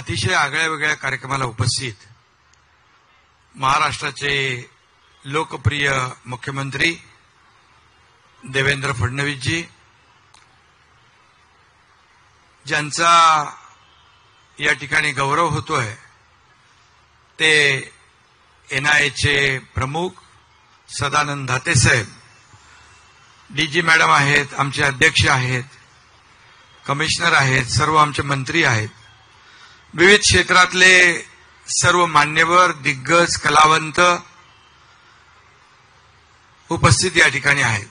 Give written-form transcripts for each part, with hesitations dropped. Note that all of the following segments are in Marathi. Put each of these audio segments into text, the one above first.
अतिशय आगळ्या कार्यक्रमाला उपस्थित महाराष्ट्राचे लोकप्रिय मुख्यमंत्री देवेंद्र फडणवीसजी, ज्यांचा या ठिकाणी गौरव होतोय, ते एनआयएचे प्रमुख सदानंद दाते साहेब, डीजी मॅडम आहेत, आमचे अध्यक्ष आहेत, कमिशनर आहेत, सर्व आमचे मंत्री आहेत, विविध क्षेत्रातले सर्व मान्यवर दिग्गज कलावंत उपस्थित या ठिकाणी आहेत.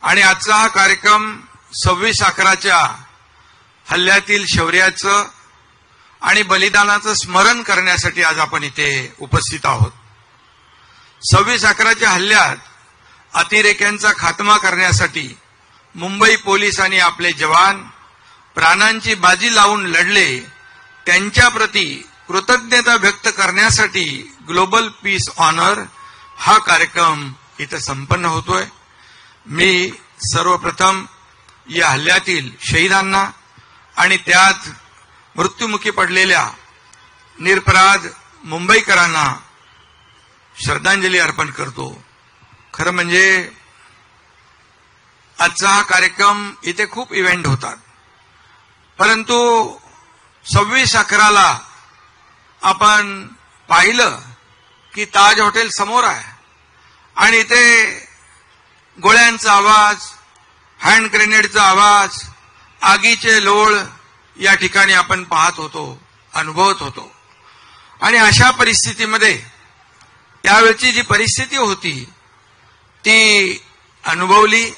आणि आजचा हा कार्यक्रम 26/11च्या हल्ल्यातील शौर्याचं आणि बलिदानाचं स्मरण करण्यासाठी आज आपण इथे उपस्थित आहोत. 26/11च्या हल्ल्यात अतिरेक्यांचा खात्मा करण्यासाठी मुंबई पोलिसांनी आपले जवान प्राणांची बाजी लावून लढले. त्यांच्याप्रती कृतज्ञता व्यक्त करण्यासाठी ग्लोबल पीस ऑनर हा कार्यक्रम इथे संपन्न होतोय. मी सर्वप्रथम या हल्ल्यातील शहीदांना आणि त्यात मृत्युमुखी पडलेल्या निरपराध मुंबईकरांना श्रद्धांजली अर्पण करतो. खरं म्हणजे आजचा हा कार्यक्रम इथे खूप इव्हेंट होतात, परंतु 26/11ला आपण पाहिलं की ताज हॉटेल समोर आहे आणि इथे गोळ्यांचा आवाज, हँड ग्रेनेडचा आवाज, आगीचे लोळ या ठिकाणी आपण पाहत होतो, अनुभवत होतो. आणि अशा परिस्थितीमध्ये त्यावेळची जी परिस्थिती होती ती अनुभवली,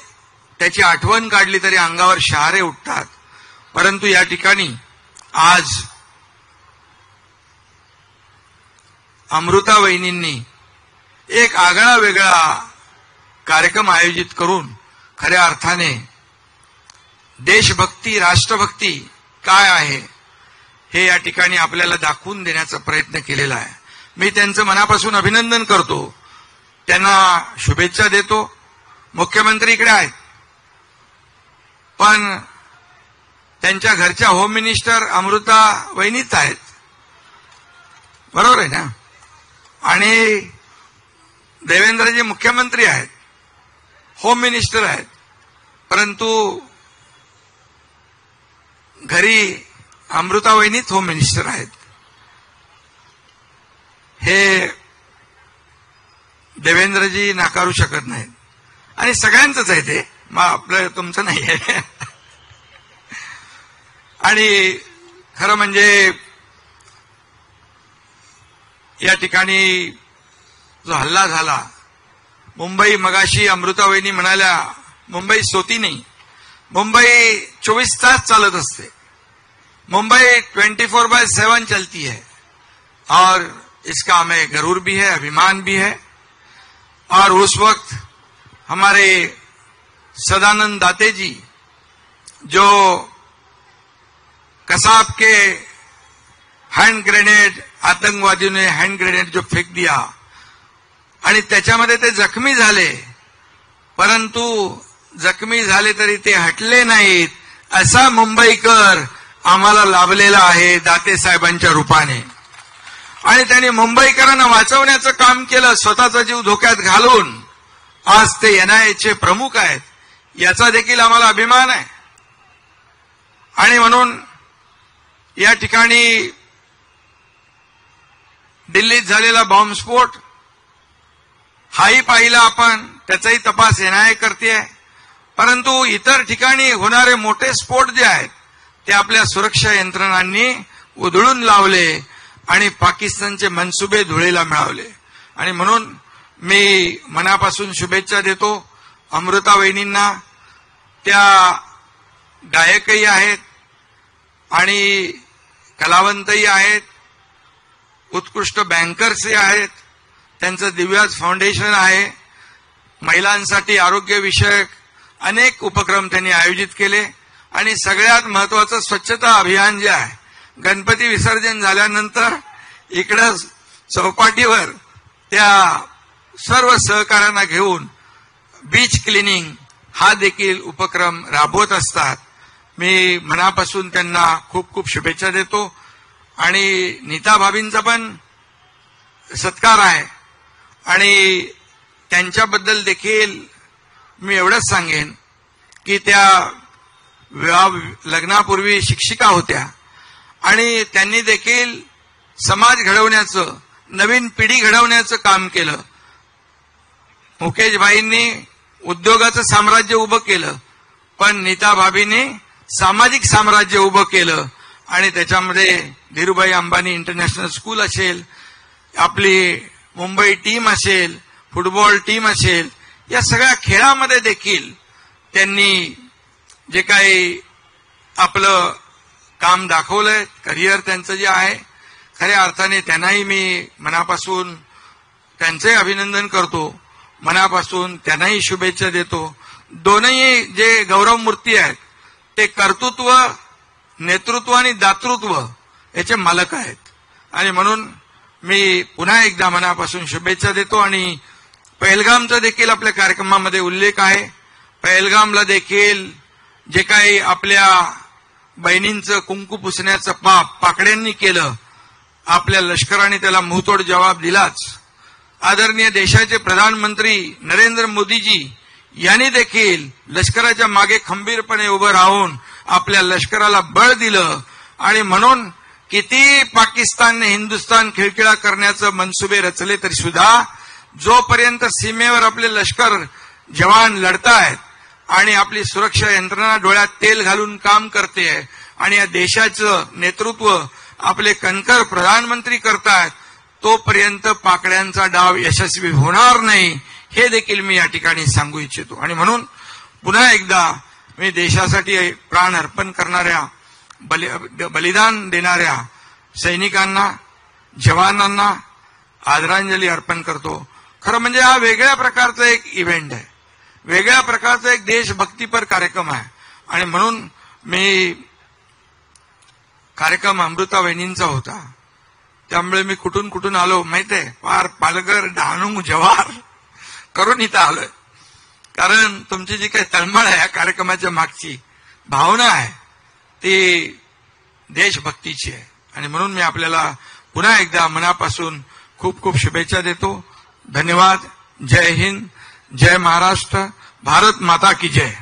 त्याची आठवण काढली तरी अंगावर शहारे उठतात. परंतु या ठिकाणी आज अमृता वहिनींनी एक आगळा वेगळा कार्यक्रम आयोजित करून खऱ्या अर्थाने देशभक्ती, राष्ट्रभक्ती काय आहे हे या ठिकाणी आपल्याला दाखवून देण्याचा प्रयत्न केलेला आहे. मी त्यांचं मनापासून अभिनंदन करतो, त्यांना शुभेच्छा देतो. मुख्यमंत्री इकडे आहेत, पण त्यांच्या घरच्या होम मिनिस्टर अमृता वहिनीच आहेत, बरोबर आहे ना. आणि देवेंद्रजी मुख्यमंत्री आहेत, होम मिनिस्टर आहेत, परंतु घरी अमृता वहिनीच होम मिनिस्टर आहेत. हे देवेंद्रजी नाकारू शकत नाहीत. आणि सगळ्यांचंच आहे ते, आपलं तुमचं नाही आहे. आणि खरं म्हणजे या ठिकाणी जो हल्ला झाला, मुंबई, मगाशी अमृता वहिनी म्हणाल्या मुंबई सोती नहीं, मुंबई 24 तास चालत असते, मुंबई 24/7 चलती है. और इसका हमें गरूर भी है, अभिमान भी है. और उस वक्त हमारे सदानंद दाते जी, जो कसाब के हँड ग्रेनेड, आतंकवादियों ने हँड ग्रेनेड जो फेक दिया आणि त्याच्यामध्ये ते जखमी झाले, परंतु जखमी झाले तरी ते हटले नाहीत, असा मुंबईकर आम्हाला लाभलेला आहे दाते साहेबांच्या रूपाने. आणि त्यांनी मुंबईकरांना वाचवण्याचं काम केलं, स्वतःचा जीव धोक्यात घालून. आज ते एनआयएचे प्रमुख आहेत, याचा देखील आम्हाला अभिमान आहे. आणि म्हणून या ठिकाणी दिल्लीत झालेला बॉम्बस्फोट हाही पाहिला आपण, त्याचाही तपास एनआयए करते. परंतु इतर ठिकाणी होणारे मोठे स्फोट जे आहेत ते आपल्या सुरक्षा यंत्रणांनी उधळून लावले आणि पाकिस्तानचे मनसुबे धुळीला मिळवले. आणि म्हणून मी मनापासून शुभेच्छा देतो अमृता वहिनींना. त्या गायकही आहेत आणि कलावंतही आहेत, उत्कृष्ट बँकर्सही आहेत, त्यांचं दिव्याज फाउंडेशन आहे. महिलांसाठी आरोग्यविषयक अनेक उपक्रम त्यांनी आयोजित केले. आणि सगळ्यात महत्वाचं स्वच्छता अभियान जे आहे, गणपती विसर्जन झाल्यानंतर इकडं चौपाटीवर त्या सर्व सहकाऱ्यांना घेऊन बीच क्लिनिंग हा देखील उपक्रम राबवत असतात. मी मनापासून त्यांना खूप खूप शुभेच्छा देतो. आणि नीता भाभींचा पण सत्कार आहे आणि त्यांच्याबद्दल देखील मी एवढंच सांगेन की त्या लग्नापूर्वी शिक्षिका होत्या आणि त्यांनी देखील समाज घडवण्याचं, नवीन पिढी घडवण्याचं काम केलं. मुकेशभाईंनी उद्योगाचं साम्राज्य उभं केलं, पण नीता भाभींनी सामाजिक साम्राज्य उभं केलं आणि त्याच्यामध्ये धीरूभाई अंबानी इंटरनॅशनल स्कूल असेल, आपली मुंबई टीम असेल, फुटबॉल टीम असेल, या सगळ्या खेळामध्ये देखील त्यांनी जे काही आपलं काम दाखवलंय, करिअर त्यांचं जे आहे, खऱ्या अर्थाने त्यांनाही मी मनापासून त्यांचंही अभिनंदन करतो, मनापासून त्यांनाही शुभेच्छा देतो. दोनही जे गौरव मूर्ती आहेत ते कर्तृत्व, नेतृत्व आणि दातृत्व याचे मालक आहेत आणि म्हणून मी पुन्हा एकदा मनापासून शुभेच्छा देतो. आणि पहलगामचा देखील आपल्या कार्यक्रमामध्ये उल्लेख आहे. पहलगामला देखील जे काही आपल्या बहिणींचं कुंकू पुसण्याचं पाप पाकड्यांनी केलं, आपल्या लष्कराने त्याला मुंहतोड जवाब दिलाच. आदरणीय देशाचे प्रधानमंत्री नरेंद्र मोदीजी यांनी देखील लष्कराच्या मागे खंबीरपणे उभं राहून आपल्या लष्कराला बळ दिलं आणि म्हणून किती पाकिस्तानने हिंदुस्थान खिळखिळा करण्याचे मनसुबे रचले तरी सुद्धा जोपर्यंत सीमेवर आपले लष्कर जवान लढतायत आणि आपली सुरक्षा यंत्रणा डोळ्यात तेल घालून काम करते आणि या देशाचं नेतृत्व आपले कणखर प्रधानमंत्री करतायत, तोपर्यंत पाकड्यांचा डाव यशस्वी होणार नाही, हे देखील मी या ठिकाणी सांगू इच्छितो. आणि म्हणून पुन्हा एकदा मी देशासाठी प्राण अर्पण करणाऱ्या, बलिदान देणाऱ्या सैनिकांना, जवानांना आदरांजली अर्पण करतो. खरं म्हणजे हा वेगळ्या प्रकारचा एक इव्हेंट आहे, वेगळ्या प्रकारचा एक देशभक्तीपर कार्यक्रम आहे आणि म्हणून मी कार्यक्रम अमृता वहिनींचा होता, त्यामुळे मी कुठून आलो माहित आहे, पार पालघर, डहाणू, जव्हार करून इथं आलोय. कारण तुमची जी काही तळमळ आहे या कार्यक्रमाच्या मागची भावना आहे ती देशभक्तीची आहे आणि म्हणून मी आपल्याला पुन्हा एकदा मनापासून खूप खूप शुभेच्छा देतो. धन्यवाद. जय हिंद, जय महाराष्ट्र, भारत माता की जय.